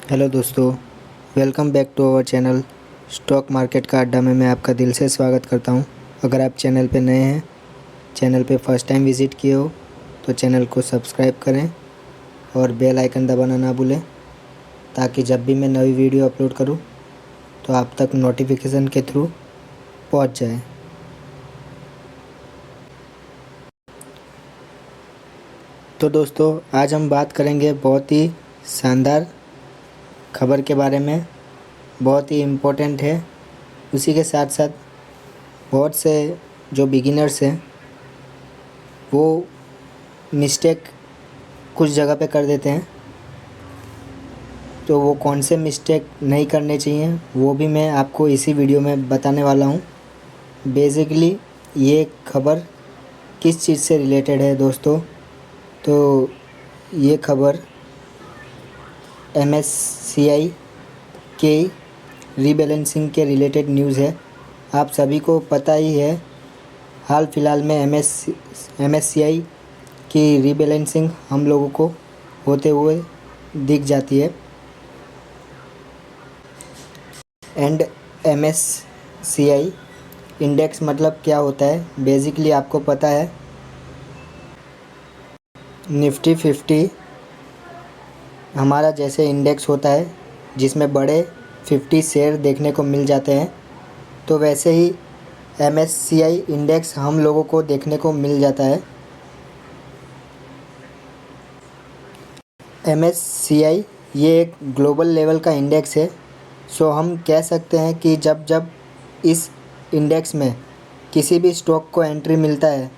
Hello दोस्तों, welcome back to our channel stock market का अड्डा में मैं आपका दिल से स्वागत करता हूं। अगर आप चैनल पे नए हैं, चैनल पे फर्स्ट टाइम विज़िट किए हो तो चैनल को सब्सक्राइब करें और बेल आइकन दबाना ना भूलें, ताकि जब भी मैं नई वीडियो अपलोड करूं तो आप तक नोटिफिकेशन के थ्रू पहुंच जाए। तो दोस्तों, आज हम बात करेंगे बहुत ही शानदार खबर के बारे में, बहुत ही इम्पोर्टेंट है। उसी के साथ साथ बहुत से जो बिगिनर्स हैं वो मिस्टेक कुछ जगह पे कर देते हैं, तो वो कौन से मिस्टेक नहीं करने चाहिए वो भी मैं आपको इसी वीडियो में बताने वाला हूँ। बेसिकली ये खबर किस चीज़ से रिलेटेड है दोस्तों, तो ये खबर MSCI के रीबैलेंसिंग के रिलेटेड न्यूज़ है। आप सभी को पता ही है, हाल फिलहाल में MSCI की रीबैलेंसिंग हम लोगों को होते हुए दिख जाती है। एंड MSCI इंडेक्स मतलब क्या होता है, बेसिकली आपको पता है। निफ्टी 50 हमारा जैसे इंडेक्स होता है जिसमें बड़े 50 शेयर देखने को मिल जाते हैं, तो वैसे ही MSCI इंडेक्स हम लोगों को देखने को मिल जाता है। MSCI ये एक ग्लोबल लेवल का इंडेक्स है। सो हम कह सकते हैं कि जब जब इस इंडेक्स में किसी भी स्टॉक को एंट्री मिलता है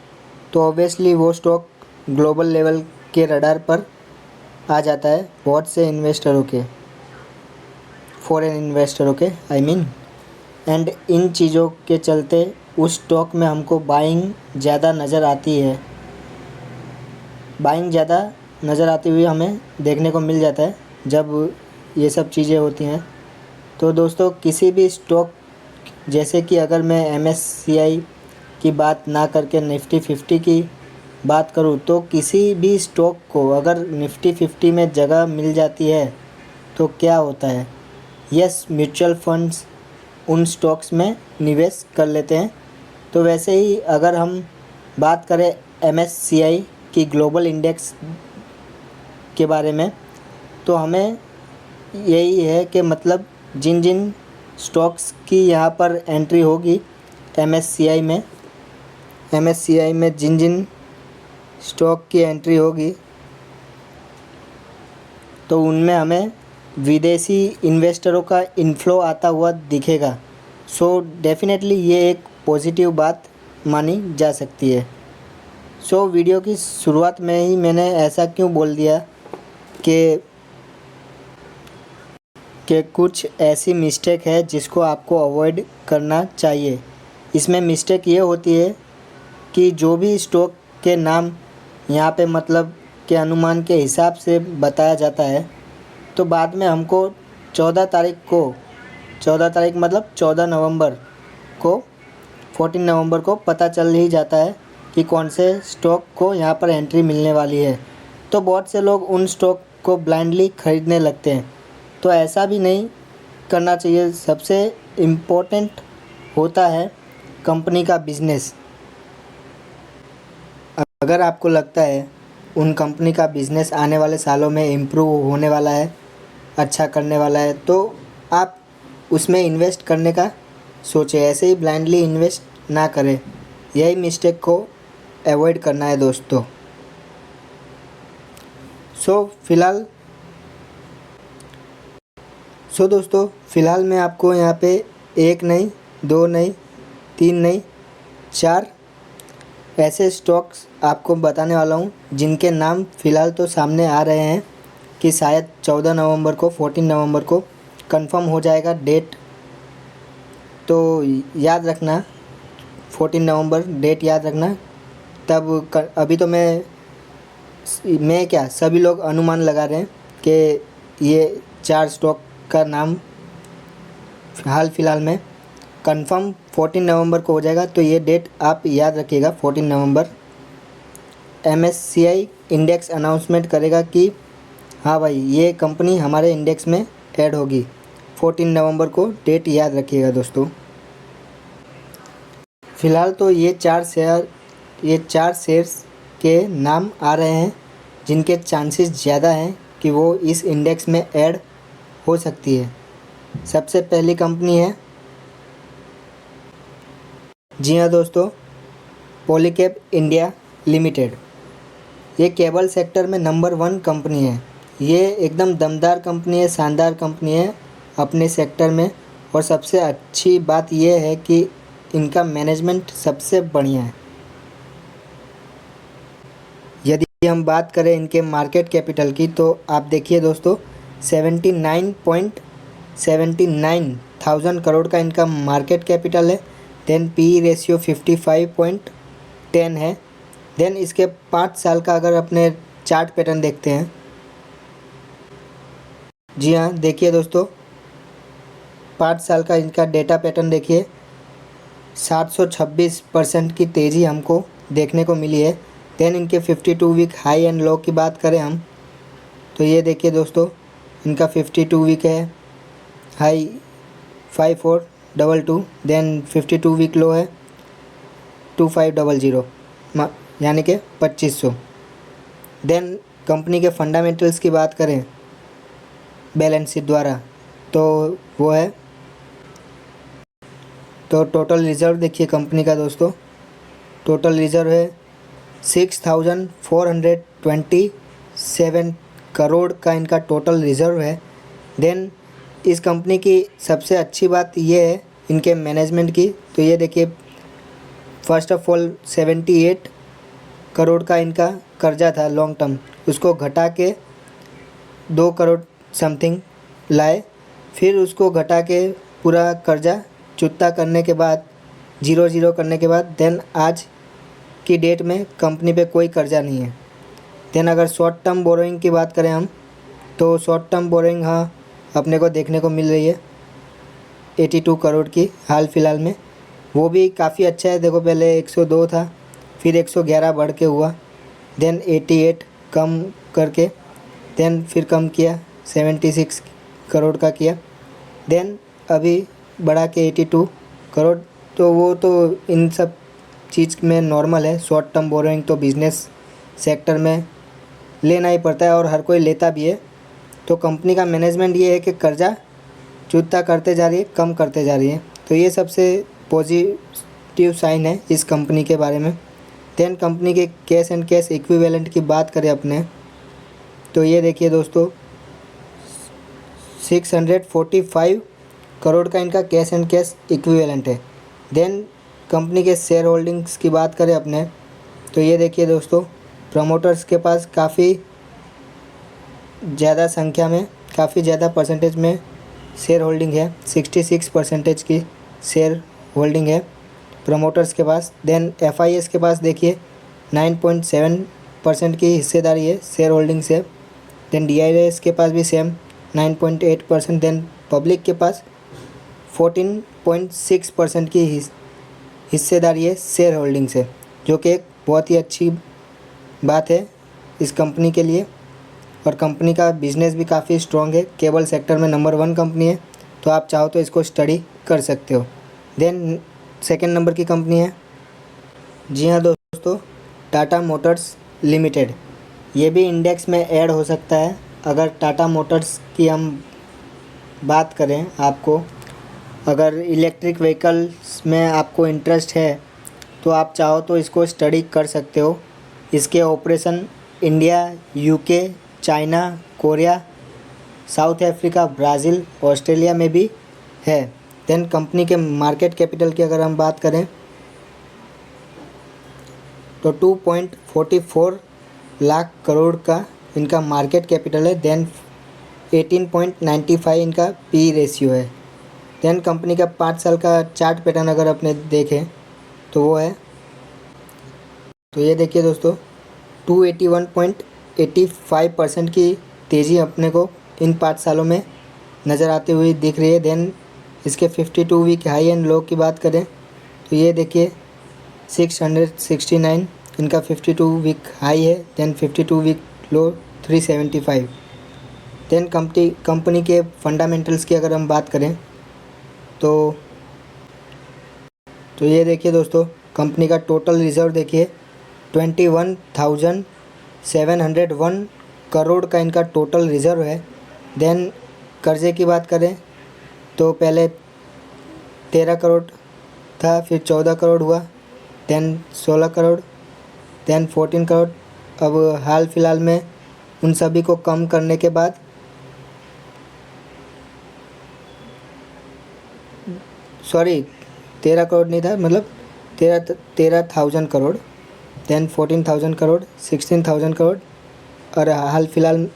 तो ऑब्वियसली वो स्टॉक ग्लोबल लेवल के रडार पर आ जाता है बहुत से इन्वेस्टरों के, फॉरेन इन्वेस्टरों के आई मीन। एंड इन चीज़ों के चलते उस स्टॉक में हमको बाइंग ज़्यादा नज़र आती है, बाइंग ज़्यादा नज़र आती हुई हमें देखने को मिल जाता है जब ये सब चीज़ें होती हैं। तो दोस्तों, किसी भी स्टॉक, जैसे कि अगर मैं MSCI की बात ना करके निफ्टी 50 की बात करूँ, तो किसी भी स्टॉक को अगर निफ्टी 50 में जगह मिल जाती है तो क्या होता है, यस, म्यूचुअल फंड्स उन स्टॉक्स में निवेश कर लेते हैं। तो वैसे ही अगर हम बात करें MSCI की ग्लोबल इंडेक्स के बारे में, तो हमें यही है कि मतलब जिन जिन स्टॉक्स की यहाँ पर एंट्री होगी MSCI में जिन जिन स्टॉक की एंट्री होगी तो उनमें हमें विदेशी इन्वेस्टरों का इन्फ्लो आता हुआ दिखेगा। सो डेफिनेटली ये एक पॉजिटिव बात मानी जा सकती है। सो वीडियो की शुरुआत में ही मैंने ऐसा क्यों बोल दिया कि कुछ ऐसी मिस्टेक है जिसको आपको अवॉइड करना चाहिए। इसमें मिस्टेक ये होती है कि जो भी स्टॉक के नाम यहाँ पे मतलब के अनुमान के हिसाब से बताया जाता है, तो बाद में हमको 14 तारीख मतलब 14 नवंबर को 14 नवंबर को पता चल ही जाता है कि कौन से स्टॉक को यहाँ पर एंट्री मिलने वाली है। तो बहुत से लोग उन स्टॉक को ब्लाइंडली खरीदने लगते हैं, तो ऐसा भी नहीं करना चाहिए। सबसे इम्पोर्टेंट होता है कंपनी का बिज़नेस। अगर आपको लगता है उन कंपनी का बिज़नेस आने वाले सालों में इम्प्रूव होने वाला है, अच्छा करने वाला है, तो आप उसमें इन्वेस्ट करने का सोचें। ऐसे ही ब्लाइंडली इन्वेस्ट ना करें, यही मिस्टेक को अवॉइड करना है दोस्तों। दोस्तों, फ़िलहाल मैं आपको यहाँ पे एक नहीं, दो नहीं, तीन नहीं, 4 ऐसे स्टॉक्स आपको बताने वाला हूँ जिनके नाम फ़िलहाल तो सामने आ रहे हैं कि शायद 14 नवंबर को 14 नवंबर को कंफर्म हो जाएगा डेट। तो याद रखना, 14 नवंबर डेट याद रखना। तब अभी तो मैं क्या सभी लोग अनुमान लगा रहे हैं कि ये 4 स्टॉक का नाम हाल फिलहाल में कंफर्म 14 नवंबर को हो जाएगा। तो ये डेट आप याद रखिएगा, 14 नवंबर MSCI इंडेक्स अनाउंसमेंट करेगा कि हाँ भाई, ये कंपनी हमारे इंडेक्स में ऐड होगी 14 नवंबर को, डेट याद रखिएगा दोस्तों। फ़िलहाल तो ये चार शेयर्स के नाम आ रहे हैं जिनके चांसेस ज़्यादा हैं कि वो इस इंडेक्स में ऐड हो सकती है। सबसे पहली कंपनी है, जी हाँ दोस्तों, पॉलीकैब इंडिया लिमिटेड। ये केबल सेक्टर में नंबर 1 कंपनी है। ये एकदम दमदार कंपनी है, शानदार कंपनी है अपने सेक्टर में। और सबसे अच्छी बात यह है कि इनका मैनेजमेंट सबसे बढ़िया है। यदि हम बात करें इनके मार्केट कैपिटल की, तो आप देखिए दोस्तों, 79,79 करोड़ का इनका मार्केट कैपिटल है। देन पी रेशियो 55.10 है। देन इसके 5 साल का अगर अपने चार्ट पैटर्न देखते हैं, जी हाँ देखिए दोस्तों, 5 साल का इनका डेटा पैटर्न देखिए, 726% की तेज़ी हमको देखने को मिली है। देन इनके 52 वीक हाई एंड लो की बात करें हम, तो ये देखिए दोस्तों, इनका 52 वीक है हाई 5422, देन 52 वीक लो है 2500, यानी कि 2500। देन कंपनी के फंडामेंटल्स की बात करें बैलेंस शीट द्वारा, तो वो है, तो टोटल रिज़र्व देखिए कंपनी का दोस्तों, टोटल रिज़र्व है 6,427 करोड़ का इनका टोटल रिज़र्व है। देन इस कंपनी की सबसे अच्छी बात ये है इनके मैनेजमेंट की, तो ये देखिए, फर्स्ट ऑफ ऑल 78 करोड़ का इनका कर्जा था लॉन्ग टर्म, उसको घटा के 2 करोड़ समथिंग लाए। फिर उसको घटा के पूरा कर्जा चुकता करने के बाद, 0 करने के बाद, देन आज की डेट में कंपनी पे कोई कर्जा नहीं है। देन अगर शॉर्ट टर्म बोरोइंग की बात करें हम, तो शॉर्ट टर्म बोरोइंग हाँ अपने को देखने को मिल रही है 82 करोड़ की हाल फिलहाल में, वो भी काफ़ी अच्छा है। देखो पहले 102 था, फिर 111 बढ़ के हुआ, देन 88 कम करके, देन फिर कम किया 76 करोड़ का किया, देन अभी बढ़ा के 82 करोड़। तो वो तो इन सब चीज़ में नॉर्मल है। शॉर्ट टर्म बोरोइंग तो बिज़नेस सेक्टर में लेना ही पड़ता है और हर कोई लेता भी है। तो कंपनी का मैनेजमेंट ये है कि कर्जा चुकता करते जा रही है, कम करते जा रही है, तो ये सबसे पॉजिटिव साइन है इस कंपनी के बारे में। देन कंपनी के कैश एंड कैश इक्विवेलेंट की बात करें अपने, तो ये देखिए दोस्तों, 645 करोड़ का इनका कैश एंड कैश इक्विवेलेंट है। देन कंपनी के शेयर होल्डिंग्स की बात करें अपने, तो ये देखिए दोस्तों, प्रमोटर्स के पास काफ़ी ज़्यादा संख्या में, काफ़ी ज़्यादा परसेंटेज में शेयर होल्डिंग है, 66% की शेयर होल्डिंग है प्रमोटर्स के पास। देन FIS के पास देखिए 9.7% की हिस्सेदारी है शेयर होल्डिंग से। देन DIS के पास भी सेम 9.8%। देन पब्लिक के पास 14.6% की हिस्सेदारी है शेयर होल्डिंग से, जो कि एक बहुत ही अच्छी बात है इस कंपनी के लिए। और कंपनी का बिज़नेस भी काफ़ी स्ट्रॉन्ग है, केबल सेक्टर में नंबर 1 कंपनी है, तो आप चाहो तो इसको स्टडी कर सकते हो। देन सेकंड नंबर की कंपनी है, जी हाँ दोस्तों, टाटा मोटर्स लिमिटेड। ये भी इंडेक्स में ऐड हो सकता है। अगर टाटा मोटर्स की हम बात करें, आपको अगर इलेक्ट्रिक व्हीकल्स में आपको इंटरेस्ट है, तो आप चाहो तो इसको स्टडी कर सकते हो। इसके operation India, UK, China, Korea, south Africa, Brazil, Australia में भी है। देन कंपनी के मार्केट कैपिटल की अगर हम बात करें, तो 2.44 लाख करोड़ का इनका मार्केट कैपिटल है। देन 18.95 इनका पी रेशियो है। देन कंपनी का 5 साल का चार्ट पैटर्न अगर अपने देखें, तो वो है, तो ये देखिए दोस्तों, 281.85% की तेज़ी अपने को इन 5 सालों में नज़र आती हुई दिख रही है। देन इसके 52 वीक हाई एंड लो की बात करें, तो ये देखिए 669 इनका 52 वीक हाई है, then 52 week low 375। Then company के फंडामेंटल्स की अगर हम बात करें तो ये देखिए दोस्तों, कंपनी का टोटल रिज़र्व देखिए 21,701 करोड़ का इनका टोटल रिज़र्व है। देन कर्जे की बात करें तो पहले 13 करोड़ था, फिर 14 करोड़ हुआ, देन 16 करोड़, देन 14 करोड़। अब हाल फिलहाल में उन सभी को कम करने के बाद 13 करोड़ नहीं था, मतलब 13,000 करोड़, देन 14,000 करोड़, 16,000 करोड़ और हाल फिलहाल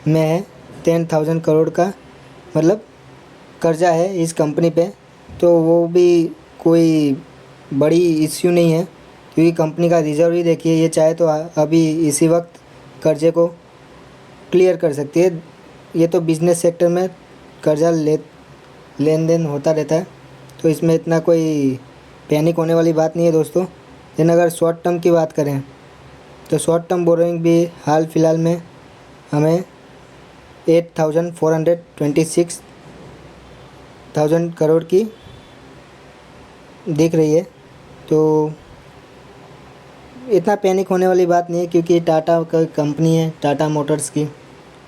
में है 10,000 करोड़ का मतलब कर्जा है इस कंपनी पे। तो वो भी कोई बड़ी इश्यू नहीं है, क्योंकि कंपनी का रिज़र्व ही देखिए, ये चाहे तो अभी इसी वक्त कर्जे को क्लियर कर सकती है। ये तो बिज़नेस सेक्टर में कर्जा लेन देन होता रहता है, तो इसमें इतना कोई पैनिक होने वाली बात नहीं है दोस्तों। लेकिन अगर शॉर्ट टर्म की बात करें तो शॉर्ट टर्म बोरोइंग भी हाल फिलहाल में हमें 8,426,000 करोड़ की दिख रही है। तो इतना पैनिक होने वाली बात नहीं है, क्योंकि टाटा का कंपनी है, टाटा मोटर्स की,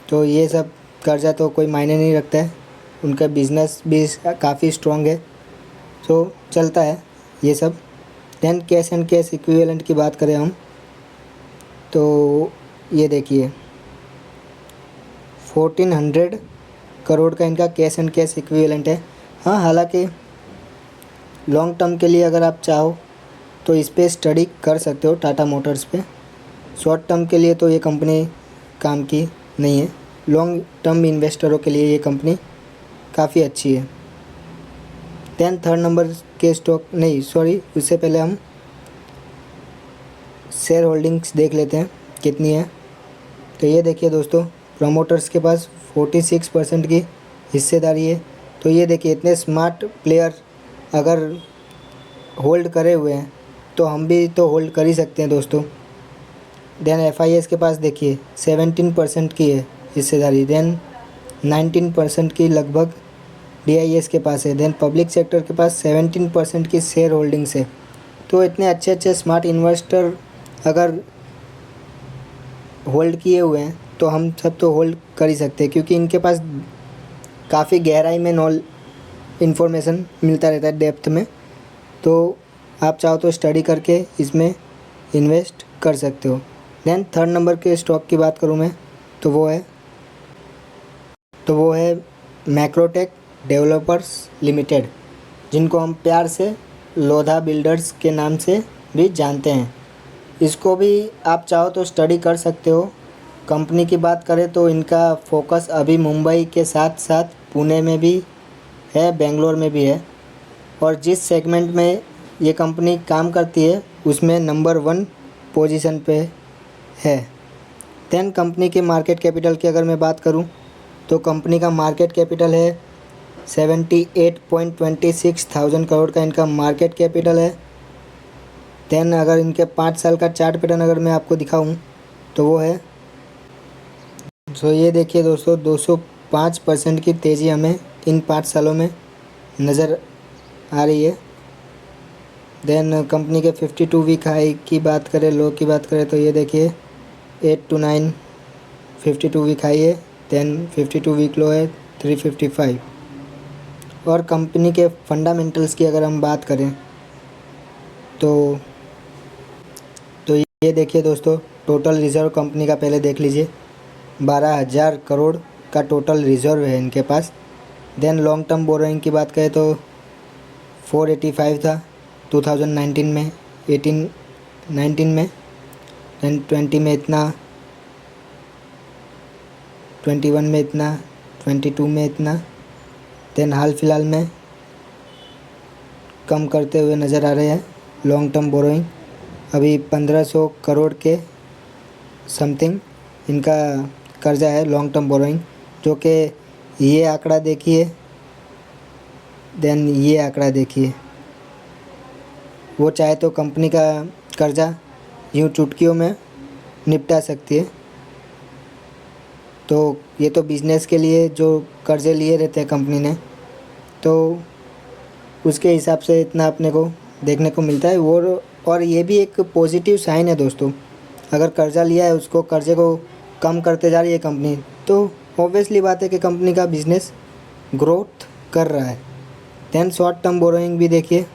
तो ये सब कर्जा तो कोई मायने नहीं रखता है। उनका बिज़नेस भी काफ़ी स्ट्रॉन्ग है, तो चलता है ये सब। Then cash and cash equivalent की बात करें हम तो ये देखिए 1400 करोड़ का इनका कैश एंड कैश इक्विवेलेंट है। हाँ, हालांकि लॉन्ग टर्म के लिए अगर आप चाहो तो इस पे स्टडी कर सकते हो टाटा मोटर्स पे। शॉर्ट टर्म के लिए तो ये कंपनी काम की नहीं है, लॉन्ग टर्म इन्वेस्टरों के लिए ये कंपनी काफ़ी अच्छी है। देन थर्ड नंबर के स्टॉक नहीं, उससे पहले हम शेयर होल्डिंग्स देख लेते हैं कितनी है। तो ये देखिए दोस्तों, प्रमोटर्स के पास 46% की हिस्सेदारी है। तो ये देखिए, इतने स्मार्ट प्लेयर अगर होल्ड करे हुए हैं तो हम भी तो होल्ड कर ही सकते हैं दोस्तों। देन FIS के पास देखिए 17% की है हिस्सेदारी, देन 19% की लगभग DIS के पास है, देन पब्लिक सेक्टर के पास 17% की शेयर होल्डिंग्स है। तो इतने अच्छे अच्छे स्मार्ट इन्वेस्टर अगर होल्ड किए हुए हैं तो हम सब तो होल्ड कर ही सकते हैं, क्योंकि इनके पास काफ़ी गहराई में इन्फॉर्मेशन मिलता रहता है, डेप्थ में। तो आप चाहो तो स्टडी करके इसमें इन्वेस्ट कर सकते हो। देन थर्ड नंबर के स्टॉक की बात करूँ मैं तो वो है मैक्रोटेक डेवलपर्स लिमिटेड, जिनको हम प्यार से लोधा बिल्डर्स के नाम से भी जानते हैं। इसको भी आप चाहो तो स्टडी कर सकते हो। कंपनी की बात करें तो इनका फोकस अभी मुंबई के साथ साथ पुणे में भी है, बेंगलोर में भी है, और जिस सेगमेंट में ये कंपनी काम करती है उसमें नंबर 1 पोजीशन पे है। देन कंपनी के मार्केट कैपिटल की अगर मैं बात करूं तो कंपनी का मार्केट कैपिटल है 78.26 थाउजेंड करोड़ का इनका मार्केट कैपिटल है। देन अगर इनके 5 साल का चार्ट पैटर्न अगर मैं आपको दिखाऊं तो वो है, सो ये देखिए दोस्तों, 205% की तेज़ी हमें इन 5 सालों में नज़र आ रही है। देन कंपनी के 52 वीक हाई की बात करें, लो की बात करें तो ये देखिए 8 to 9 52 वीक हाई है, देन 52 वीक लो है 355। और कंपनी के फंडामेंटल्स की अगर हम बात करें तो ये देखिए दोस्तों, टोटल रिज़र्व कंपनी का पहले देख लीजिए, 12,000 करोड़ का टोटल रिज़र्व है इनके पास। देन लॉन्ग टर्म बोरोइंग की बात करें तो 485 था 2019 में, 19 में, देन 20 में इतना, 21 में इतना, 22 में इतना, देन हाल फिलहाल में कम करते हुए नज़र आ रहे हैं। लॉन्ग टर्म बोरोइंग अभी 1500 करोड़ के समथिंग इनका कर्जा है लॉन्ग टर्म बोरोइंग, जो कि ये आंकड़ा देखिए, देन ये आंकड़ा देखिए। वो चाहे तो कंपनी का कर्जा यूँ चुटकियों में निपटा सकती है। तो ये तो बिज़नेस के लिए जो कर्ज़े लिए रहते हैं कंपनी ने, तो उसके हिसाब से इतना अपने को देखने को मिलता है। और ये भी एक पॉजिटिव साइन है दोस्तों, अगर कर्ज़ा लिया है उसको कर्ज़े को कम करते जा रही है कंपनी, तो ऑब्वियसली बात है कि कंपनी का बिज़नेस ग्रोथ कर रहा है। देन शॉर्ट टर्म बोरोइंग भी देखिए,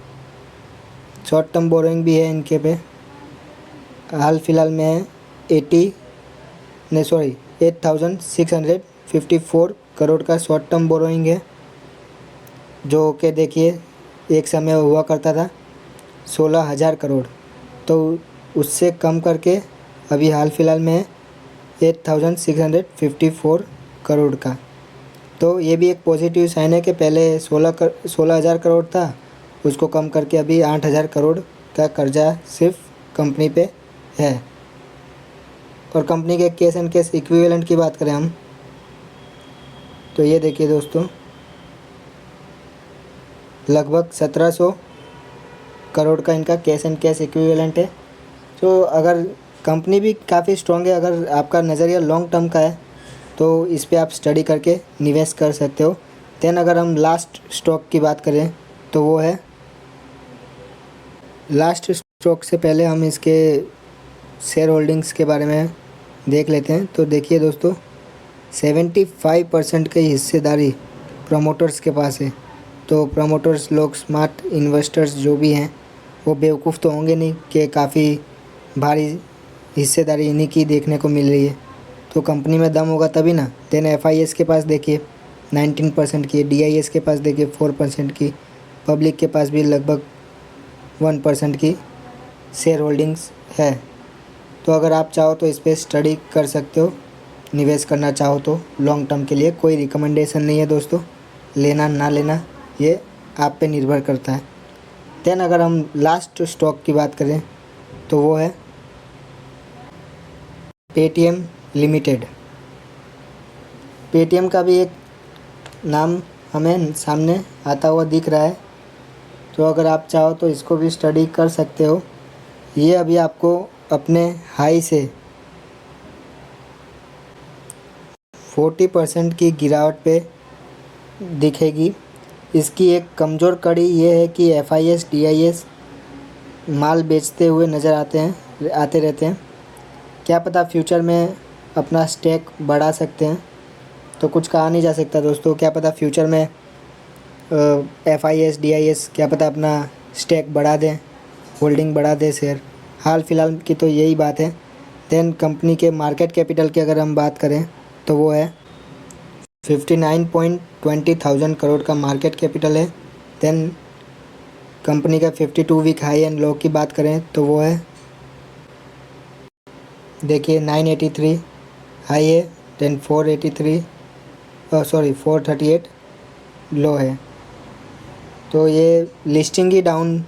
शॉर्ट टर्म बोरोइंग भी है इनके पे, हाल फिलहाल में है 8,654 करोड़ का शॉर्ट टर्म बोरोइंग है, जो कि देखिए एक समय हुआ करता था 16,000 करोड़, तो उससे कम करके अभी हाल फिलहाल में है 8,654 करोड़ का। तो ये भी एक पॉजिटिव साइन है कि पहले 16,000 करोड़ था, उसको कम करके अभी 8,000 करोड़ का कर्जा सिर्फ कंपनी पे है। और कंपनी के कैश एंड कैश इक्विवेलेंट की बात करें हम, तो ये देखिए दोस्तों, लगभग 1,700 करोड़ का इनका कैश एंड कैश इक्विवेलेंट है। तो अगर कंपनी भी काफ़ी स्ट्रॉन्ग है, अगर आपका नज़रिया लॉन्ग टर्म का है तो इस पे आप स्टडी करके निवेश कर सकते हो। देन अगर हम लास्ट स्टॉक की बात करें तो वो है, लास्ट स्टॉक से पहले हम इसके शेयर होल्डिंग्स के बारे में देख लेते हैं। तो देखिए दोस्तों, 75% की हिस्सेदारी प्रमोटर्स के पास है। तो प्रमोटर्स लोग, स्मार्ट इन्वेस्टर्स जो भी हैं, वो बेवकूफ़ तो होंगे नहीं कि काफ़ी भारी हिस्सेदारी इन्हीं की देखने को मिल रही है। तो कंपनी में दम होगा तभी ना। देन FIS के पास देखिए 19% की, DIS के पास देखिए 4% की, पब्लिक के पास भी लगभग 1% की शेयर होल्डिंग्स है। तो अगर आप चाहो तो इस पर स्टडी कर सकते हो, निवेश करना चाहो तो लॉन्ग टर्म के लिए। कोई रिकमेंडेशन नहीं है दोस्तों, लेना ना लेना ये आप पे निर्भर करता है। देन अगर हम लास्ट स्टॉक की बात करें तो वो है पेटीएम लिमिटेड। पेटीएम का भी एक नाम हमें सामने आता हुआ दिख रहा है, तो अगर आप चाहो तो इसको भी स्टडी कर सकते हो। ये अभी आपको अपने हाई से 40% की गिरावट पे दिखेगी। इसकी एक कमज़ोर कड़ी ये है कि FIS DIS माल बेचते हुए नज़र आते रहते हैं। क्या पता फ्यूचर में अपना स्टेक बढ़ा सकते हैं, तो कुछ कहा नहीं जा सकता दोस्तों। क्या पता फ्यूचर में FIS DIS क्या पता अपना स्टेक बढ़ा दें, होल्डिंग बढ़ा दें शेयर। हाल फिलहाल की तो यही बात है। देन कंपनी के मार्केट कैपिटल की अगर हम बात करें तो वो है 59,20,000 करोड़ का मार्केट कैपिटल है। देन कंपनी का 52 वीक हाई एंड लो की बात करें तो वो है, देखिए 983 हाई है, देन 438 लो है। तो ये लिस्टिंग ही डाउन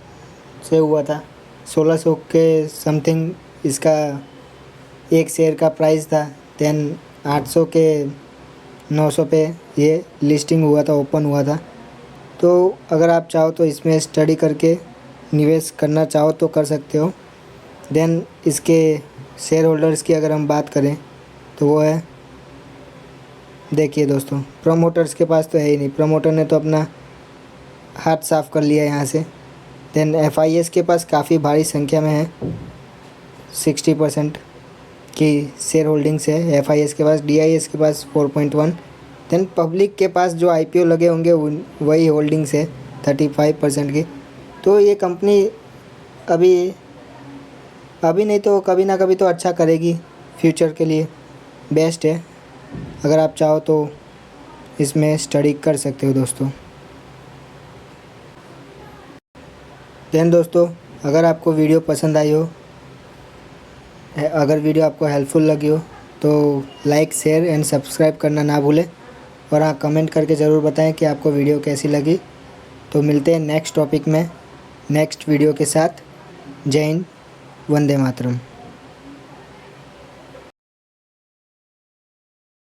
से हुआ था, 1600 के समथिंग इसका एक शेयर का प्राइस था। देन 800 के 900 पे ये लिस्टिंग हुआ था, ओपन हुआ था। तो अगर आप चाहो तो इसमें स्टडी करके निवेश करना चाहो तो कर सकते हो। देन इसके शेयर होल्डर्स की अगर हम बात करें तो वो है, देखिए दोस्तों, प्रमोटर्स के पास तो है ही नहीं, प्रमोटर ने तो अपना हाथ साफ कर लिया यहाँ से। देन FIS के पास काफ़ी भारी संख्या में है, 60% की शेयर होल्डिंग्स है FIS के पास, DIS के पास 4.1। देन पब्लिक के पास जो IPO लगे होंगे वही होल्डिंग्स है 35% की। तो ये कंपनी अभी नहीं तो कभी ना कभी तो अच्छा करेगी, फ्यूचर के लिए बेस्ट है। अगर आप चाहो तो इसमें स्टडी कर सकते हो दोस्तों। देन दोस्तों, अगर आपको वीडियो पसंद आई हो, अगर वीडियो आपको हेल्पफुल लगी हो तो लाइक, शेयर एंड सब्सक्राइब करना ना भूलें। और हाँ, कमेंट करके ज़रूर बताएं कि आपको वीडियो कैसी लगी। तो मिलते हैं नेक्स्ट टॉपिक में नेक्स्ट वीडियो के साथ। जय हिंद, वंदे मातरम।